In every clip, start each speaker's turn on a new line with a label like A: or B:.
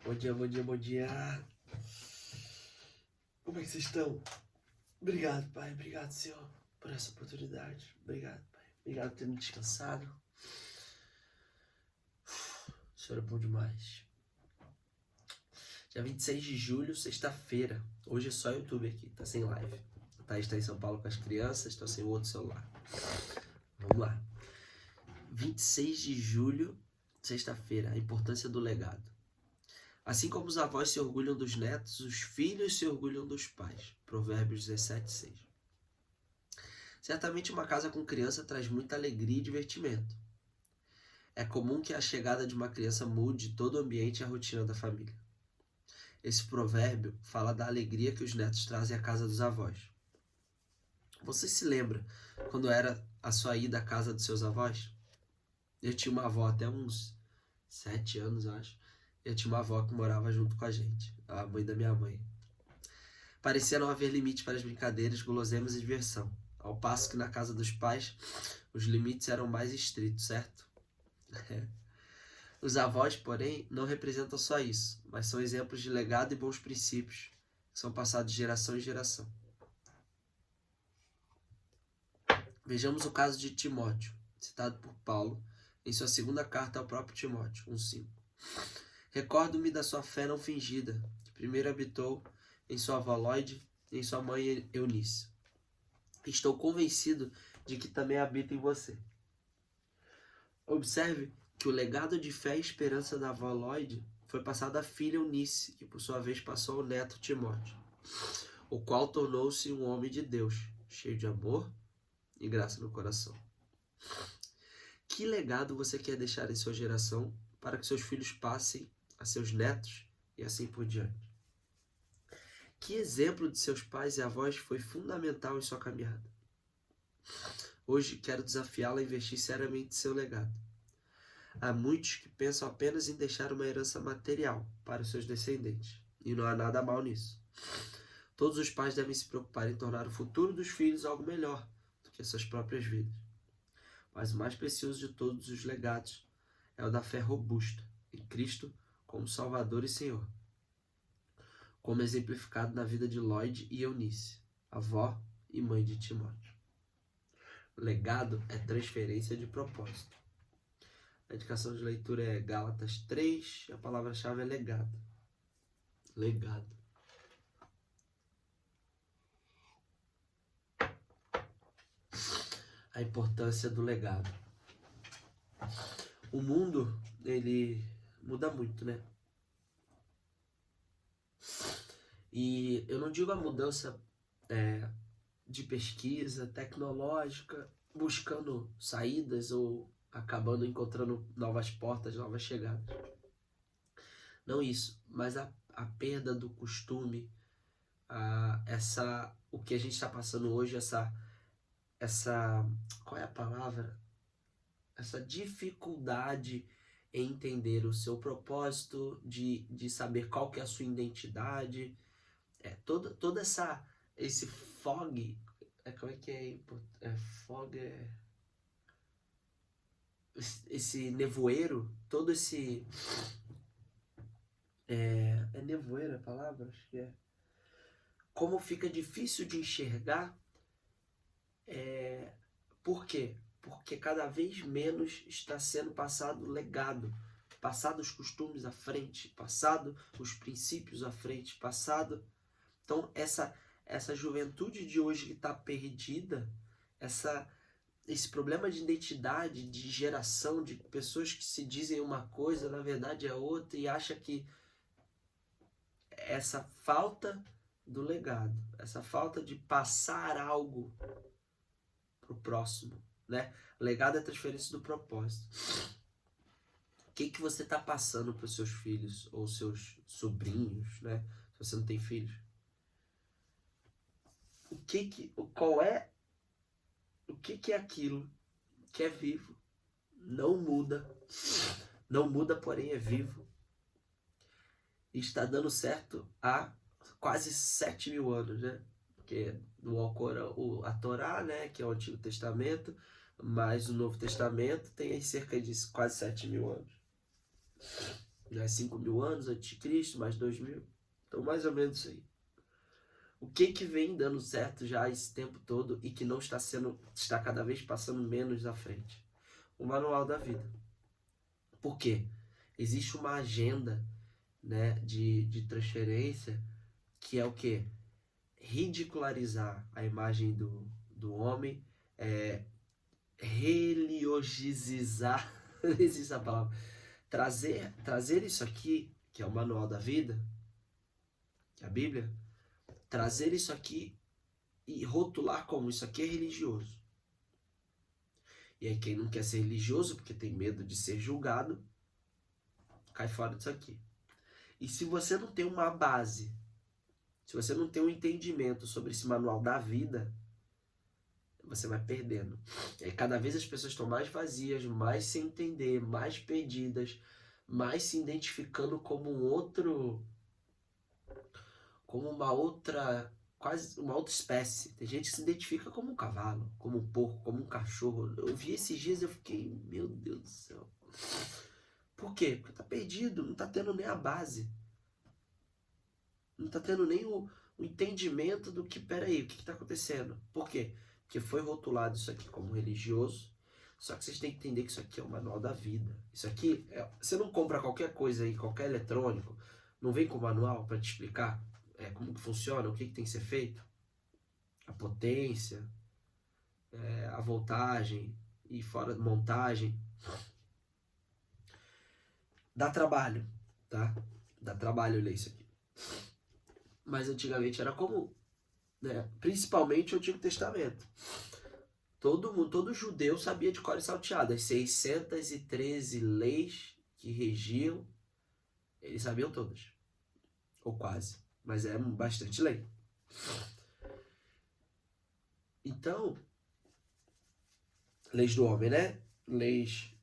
A: Bom dia, bom dia, bom dia. Como é que vocês estão? Obrigado, Pai. Obrigado, Senhor, por essa oportunidade. Obrigado, Pai. Obrigado por ter me descansado. O Senhor é bom demais. Dia 26 de julho, sexta-feira. Hoje é só YouTube aqui, tá sem live. A Thaís tá em São Paulo com as crianças, tô sem o outro celular. Vamos lá. 26 de julho, sexta-feira. A importância do legado. Assim como os avós se orgulham dos netos, os filhos se orgulham dos pais. Provérbios 17:6. Certamente uma casa com criança traz muita alegria e divertimento. É comum que a chegada de uma criança mude todo o ambiente e a rotina da família. Esse provérbio fala da alegria que os netos trazem à casa dos avós. Você se lembra quando era a sua ida à casa dos seus avós? Eu tinha uma avó até uns 7 anos, eu acho. Eu tinha uma avó que morava junto com a gente, a mãe da minha mãe. Parecia não haver limite para as brincadeiras, guloseimas e diversão. Ao passo que na casa dos pais, os limites eram mais estritos, certo? Os avós, porém, não representam só isso, mas são exemplos de legado e bons princípios que são passados de geração em geração. Vejamos o caso de Timóteo, citado por Paulo em sua segunda carta ao próprio Timóteo, 1:5. Recordo-me da sua fé não fingida, que primeiro habitou em sua avó Lóide e em sua mãe Eunice. Estou convencido de que também habita em você. Observe que o legado de fé e esperança da avó Lóide foi passado à filha Eunice, que por sua vez passou ao neto Timóteo, o qual tornou-se um homem de Deus, cheio de amor e graça no coração. Que legado você quer deixar em sua geração para que seus filhos passem a seus netos e assim por diante? Que exemplo de seus pais e avós foi fundamental em sua caminhada? Hoje quero desafiá-la a investir seriamente em seu legado. Há muitos que pensam apenas em deixar uma herança material para os seus descendentes, e não há nada mal nisso. Todos os pais devem se preocupar em tornar o futuro dos filhos algo melhor do que as suas próprias vidas. Mas o mais precioso de todos os legados é o da fé robusta em Cristo como Salvador e Senhor, como exemplificado na vida de Lóide e Eunice, avó e mãe de Timóteo. Legado é transferência de propósito. A indicação de leitura é Gálatas 3, a palavra-chave é legado. Legado. A importância do legado. O mundo, ele muda muito, né? E eu não digo a mudança de pesquisa tecnológica, buscando saídas ou acabando encontrando novas portas, novas chegadas. Não isso, mas a perda do costume, o que a gente está passando hoje, qual é a palavra? Essa dificuldade em entender o seu propósito, de saber qual que é a sua identidade, toda esse fog, como é que é? Fog esse nevoeiro, todo esse... É nevoeiro a palavra? Acho que é. Como fica difícil de enxergar. Por quê? Porque cada vez menos está sendo passado legado, passado os costumes à frente, passado os princípios à frente, passado... Então essa juventude de hoje que está perdida, esse problema de identidade, de geração, de pessoas que se dizem uma coisa, na verdade é outra, e acha que essa falta do legado, essa falta de passar algo pro próximo, né? Legado é transferência do propósito. O que você está passando para os seus filhos ou seus sobrinhos, né? Se você não tem filhos. O que é aquilo que é vivo, não muda, porém é vivo, e está dando certo há quase 7.000 anos, né? Porque no Alcorão, a Torá, né, que é o Antigo Testamento, mas o Novo Testamento tem aí cerca de quase 7.000 anos. Já é 5.000 anos antes de Cristo, mais 2.000. Então, mais ou menos isso aí. O que vem dando certo já esse tempo todo e que não está cada vez passando menos à frente? O manual da vida. Por quê? Existe uma agenda, né, de transferência que é o quê? Ridicularizar a imagem do homem, religiosizar, não existe a palavra, trazer isso aqui, que é o manual da vida, que é a Bíblia, trazer isso aqui e rotular como isso aqui é religioso. E aí quem não quer ser religioso porque tem medo de ser julgado, cai fora disso aqui. E se você não tem uma base, se você não tem um entendimento sobre esse manual da vida, você vai perdendo. E aí cada vez as pessoas estão mais vazias, mais sem entender, mais perdidas, mais se identificando como uma outra, quase uma outra espécie. Tem gente que se identifica como um cavalo, como um porco, como um cachorro. Eu vi esses dias e eu fiquei, meu Deus do céu. Por quê? Porque tá perdido, não tá tendo nem a base. Não tá tendo nem o entendimento do que, peraí, o que tá acontecendo? Por quê? Porque foi rotulado isso aqui como religioso, só que vocês têm que entender que isso aqui é o manual da vida. Isso aqui, você não compra qualquer coisa aí, qualquer eletrônico, não vem com manual para te explicar como que funciona, o que tem que ser feito, a potência, a voltagem e fora de montagem. Dá trabalho, tá? Dá trabalho ler isso aqui. Mas antigamente era comum, né? Principalmente o Antigo Testamento. Todo judeu sabia de cor e salteado. As 613 leis que regiam, eles sabiam todas. Ou quase. Mas é bastante lei. Então, leis do homem, né? Leis...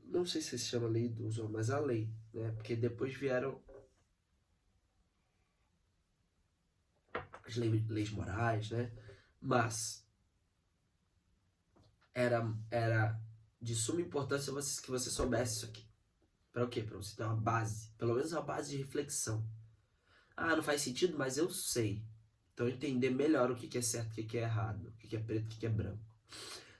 A: Não sei se se chama lei dos homens, mas a lei, né? Porque depois vieram as leis morais, né? Mas era de suma importância que você soubesse isso aqui. Para o quê? Para você ter uma base, pelo menos uma base de reflexão. Ah, não faz sentido, mas eu sei. Então entender melhor o que é certo, o que é errado, o que é preto, o que é branco.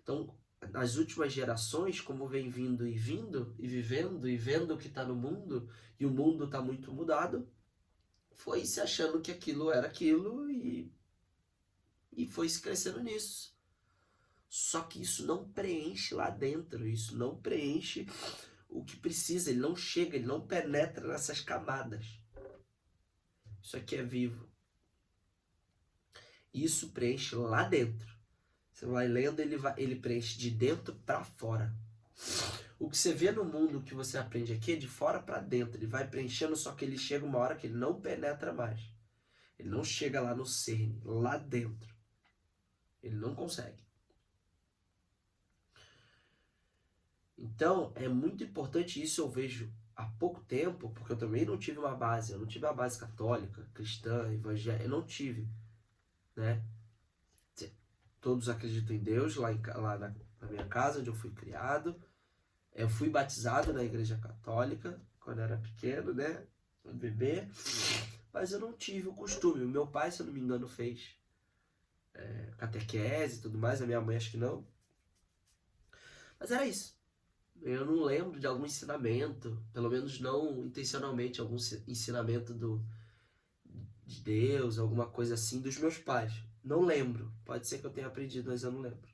A: Então, nas últimas gerações, como vem vindo e vivendo e vendo o que está no mundo, e o mundo está muito mudado, foi se achando que aquilo era aquilo e foi se crescendo nisso. Só que isso não preenche lá dentro, isso não preenche o que precisa, ele não chega, ele não penetra nessas camadas. Isso aqui é vivo. Isso preenche lá dentro. Você vai lendo, ele preenche de dentro para fora. O que você vê no mundo, o que você aprende aqui é de fora para dentro. Ele vai preenchendo, só que ele chega uma hora que ele não penetra mais. Ele não chega lá no cerne, lá dentro. Ele não consegue. Então, é muito importante isso, eu vejo há pouco tempo, porque eu também não tive uma base. Eu não tive uma base católica, cristã, evangélica. Eu não tive, né? Todos acreditam em Deus lá na minha casa, onde eu fui criado. Eu fui batizado na igreja católica quando era pequeno, né? Quando bebê. Mas eu não tive o costume. O meu pai, se eu não me engano, fez catequese e tudo mais. A minha mãe acho que não. Mas era isso. Eu não lembro de algum ensinamento, pelo menos não intencionalmente, algum ensinamento de Deus, alguma coisa assim, dos meus pais. Não lembro. Pode ser que eu tenha aprendido, mas eu não lembro.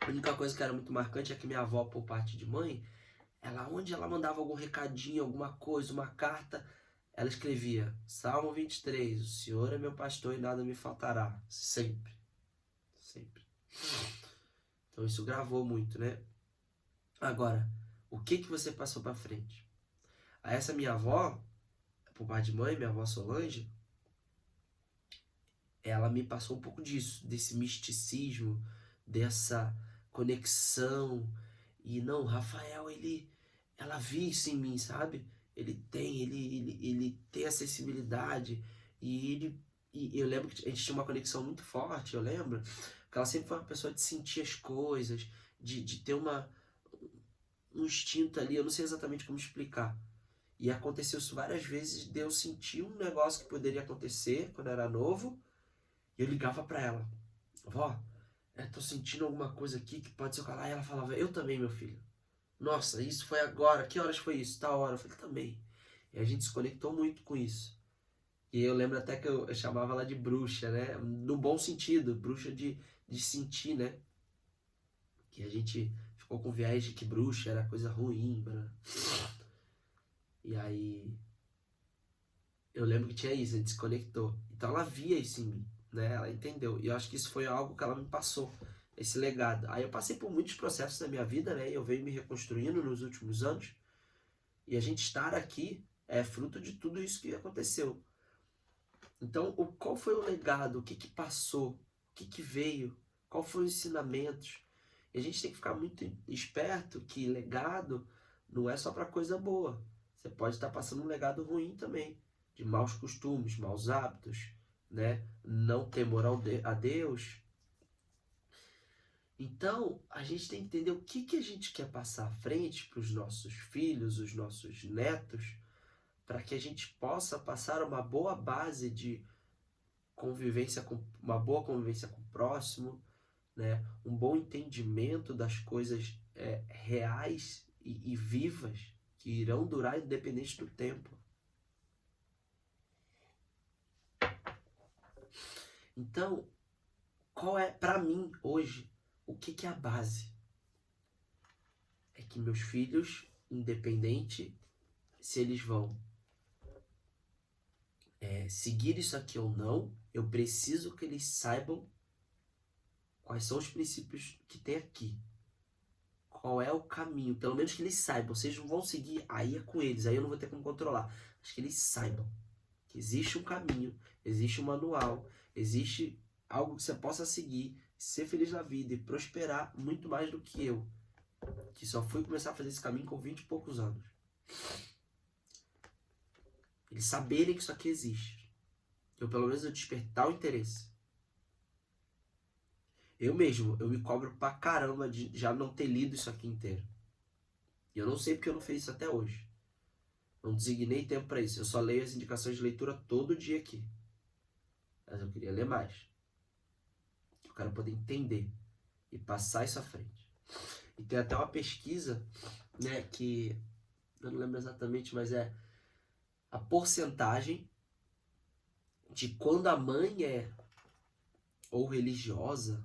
A: A única coisa que era muito marcante é que minha avó, por parte de mãe, onde ela mandava algum recadinho, alguma coisa, uma carta, ela escrevia Salmo 23, o Senhor é meu pastor e nada me faltará. Sempre. Sempre. Então isso gravou muito, né? Agora, o que você passou para frente? Essa minha avó, por parte de mãe, minha avó Solange, ela me passou um pouco disso, desse misticismo, dessa conexão. E não, Rafael, ela viu isso em mim, sabe? Ele tem acessibilidade e eu lembro que a gente tinha uma conexão muito forte, eu lembro, porque ela sempre foi uma pessoa de sentir as coisas, de ter um instinto ali, eu não sei exatamente como explicar. E aconteceu isso várias vezes, de eu sentir um negócio que poderia acontecer quando eu era novo, e eu ligava pra ela, vó, tô sentindo alguma coisa aqui que pode ser o que lá. E ela falava, eu também, meu filho. Nossa, isso foi agora, que horas foi isso? Tal hora. Eu falei, também. E a gente se conectou muito com isso. E eu lembro até que eu chamava ela de bruxa, né? No bom sentido, bruxa de sentir, né? Que a gente ficou com viés de que bruxa era coisa ruim, né? E aí eu lembro que tinha isso, a gente se conectou. Então ela via isso em mim, né? Ela entendeu. E eu acho que isso foi algo que ela me passou, esse legado. Aí eu passei por muitos processos na minha vida, né? E eu venho me reconstruindo nos últimos anos. E a gente estar aqui é fruto de tudo isso que aconteceu. Então, qual foi o legado? O que que passou? O que que veio? Qual foram os ensinamentos? E a gente tem que ficar muito esperto que legado não é só para coisa boa. Você pode estar passando um legado ruim também, de maus costumes, maus hábitos, né? Não temor a Deus. Então, a gente tem que entender o que que a gente quer passar à frente para os nossos filhos, os nossos netos, para que a gente possa passar uma boa base de convivência com uma boa convivência com o próximo, né? Um bom entendimento das coisas reais e vivas que irão durar independente do tempo. Então, qual é, para mim, hoje, o que que é a base? É que meus filhos, independente se eles vão seguir isso aqui ou não, eu preciso que eles saibam quais são os princípios que tem aqui. Qual é o caminho, pelo menos que eles saibam. Vocês não vão seguir, aí é com eles, aí eu não vou ter como controlar. Mas que eles saibam que existe um caminho, existe um manual, existe algo que você possa seguir, ser feliz na vida e prosperar muito mais do que eu, que só fui começar a fazer esse caminho com 20 e poucos anos. Eles saberem que isso aqui existe. Eu, pelo menos, eu despertar o interesse. Eu mesmo, eu me cobro pra caramba de já não ter lido isso aqui inteiro. E eu não sei porque eu não fiz isso até hoje. Não designei tempo para isso. Eu só leio as indicações de leitura todo dia aqui. Mas eu queria ler mais. Eu quero poder entender e passar isso à frente. E tem até uma pesquisa, né, que eu não lembro exatamente, mas é a porcentagem de quando a mãe é ou religiosa,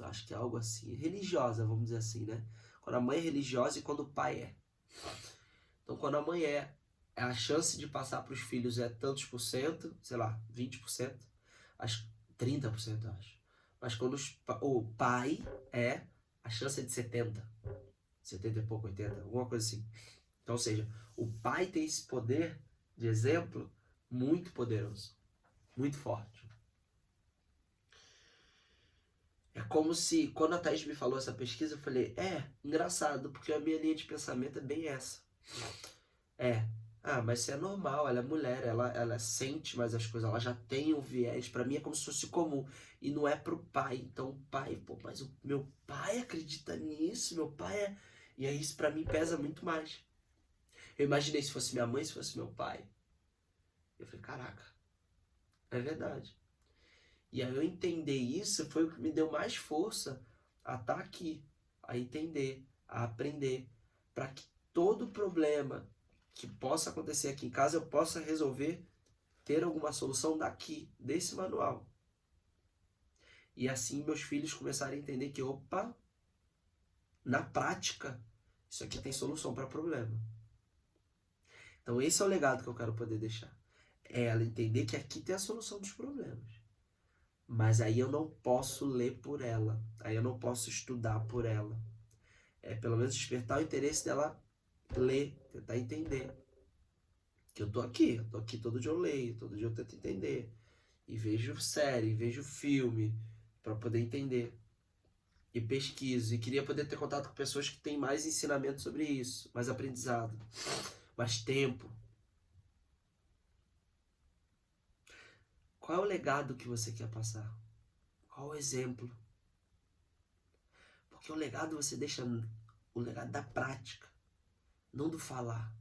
A: acho que é algo assim, religiosa, vamos dizer assim, né? Quando a mãe é religiosa e quando o pai é. Então, quando a mãe a chance de passar para os filhos é tantos por cento, sei lá, 20%, acho 30%, eu acho. Mas quando o pai a chance é de 70 e pouco, 80, alguma coisa assim. Então, ou seja, o pai tem esse poder de exemplo muito poderoso, muito forte. É como se, quando a Thaís me falou essa pesquisa, eu falei, engraçado, porque a minha linha de pensamento é bem essa. Mas isso é normal, ela é mulher, ela sente mais as coisas, ela já tem um viés, pra mim é como se fosse comum, e não é pro pai, então o pai, mas o meu pai acredita nisso, meu pai é... E aí isso pra mim pesa muito mais. Eu imaginei se fosse minha mãe, se fosse meu pai. Eu falei, caraca, é verdade. E aí eu entender isso foi o que me deu mais força a estar aqui, a entender, a aprender, para que todo problema que possa acontecer aqui em casa eu possa resolver, ter alguma solução daqui, desse manual. E assim meus filhos começarem a entender que, opa, na prática, isso aqui tem solução para problema. Então esse é o legado que eu quero poder deixar. É ela entender que aqui tem a solução dos problemas. Mas aí eu não posso ler por ela. Aí eu não posso estudar por ela. É pelo menos despertar o interesse dela ler, tentar entender. Que eu tô aqui todo dia eu leio, todo dia eu tento entender. E vejo série, vejo filme, para poder entender. E pesquiso. E queria poder ter contato com pessoas que têm mais ensinamento sobre isso, mais aprendizado, mais tempo. Qual é o legado que você quer passar? Qual o exemplo? Porque o legado você deixa o legado da prática, não do falar.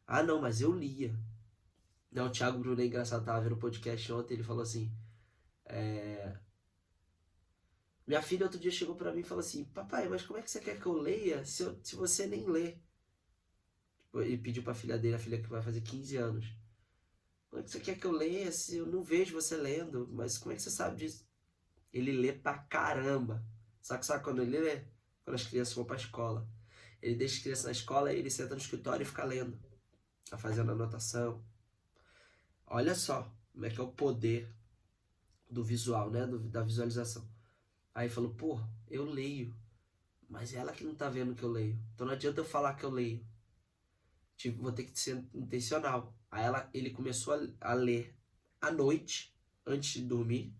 A: Ah, não, mas eu lia. Não, o Thiago Bruno é engraçado, tava vendo o podcast ontem, ele falou assim, minha filha outro dia chegou pra mim e falou assim, papai, mas como é que você quer que eu leia se você nem lê? Ele pediu pra filha dele, a filha que vai fazer 15 anos. Como é que você quer que eu leia se eu não vejo você lendo? Mas como é que você sabe disso? Ele lê pra caramba. Sabe quando ele lê? Quando as crianças vão pra escola. Ele deixa as crianças na escola e ele senta no escritório e fica lendo. Tá fazendo anotação. Olha só como é que é o poder do visual, né? Da visualização. Aí falou, pô, eu leio. Mas ela que não tá vendo que eu leio. Então não adianta eu falar que eu leio. Tipo, vou ter que ser intencional. Aí ele começou a ler à noite, antes de dormir.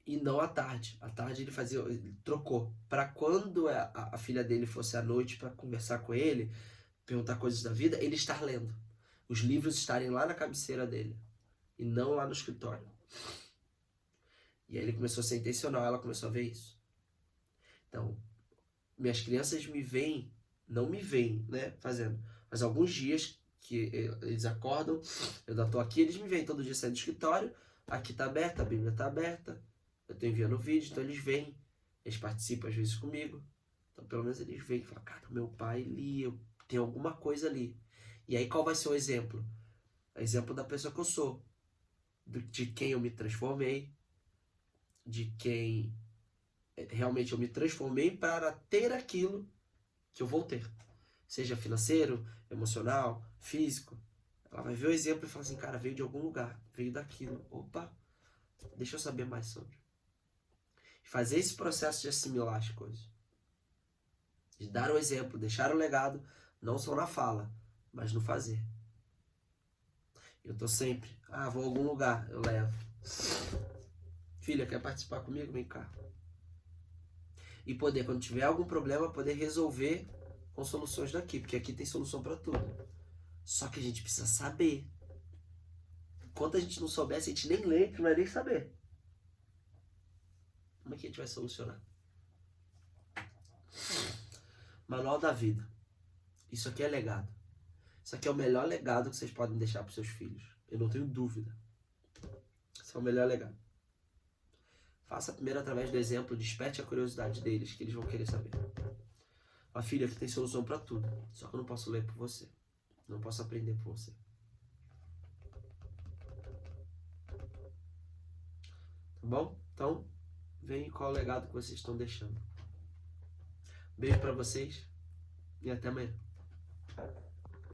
A: E não à tarde. À tarde ele trocou. Para quando a filha dele fosse à noite para conversar com ele, perguntar coisas da vida, ele estar lendo. Os livros estarem lá na cabeceira dele. E não lá no escritório. E aí ele começou a ser intencional, ela começou a ver isso. Então, minhas crianças me veem, não me veem, né, fazendo. Mas alguns dias que eles acordam, eu ainda tô aqui, eles me veem todo dia saindo do escritório, aqui tá aberta, a Bíblia tá aberta, eu tô enviando vídeo, então eles vêm, eles participam às vezes comigo, então pelo menos eles vêm e falam, cara, meu pai lia, tem alguma coisa ali. E aí qual vai ser o exemplo? O exemplo da pessoa que eu sou, de quem eu me transformei, de quem realmente eu me transformei para ter aquilo que eu vou ter. Seja financeiro, emocional, físico. Ela vai ver o exemplo e falar assim, cara, veio de algum lugar, veio daquilo. Opa, deixa eu saber mais sobre. Fazer esse processo de assimilar as coisas. De dar o exemplo, deixar o legado, não só na fala, mas no fazer. Eu tô sempre, vou a algum lugar, eu levo. Filha, quer participar comigo? Vem cá. E poder, quando tiver algum problema, poder resolver com soluções daqui, porque aqui tem solução para tudo. Só que a gente precisa saber. Enquanto a gente não soubesse, a gente nem lê, a gente não vai nem saber. Como é que a gente vai solucionar? Manual da vida. Isso aqui é legado. Isso aqui é o melhor legado que vocês podem deixar para seus filhos. Eu não tenho dúvida. Esse é o melhor legado. Faça primeiro através do exemplo, desperte a curiosidade deles, que eles vão querer saber. A filha aqui tem solução para tudo. Só que eu não posso ler por você. Não posso aprender por você. Tá bom? Então, vem qual é o legado que vocês estão deixando. Beijo para vocês e até amanhã.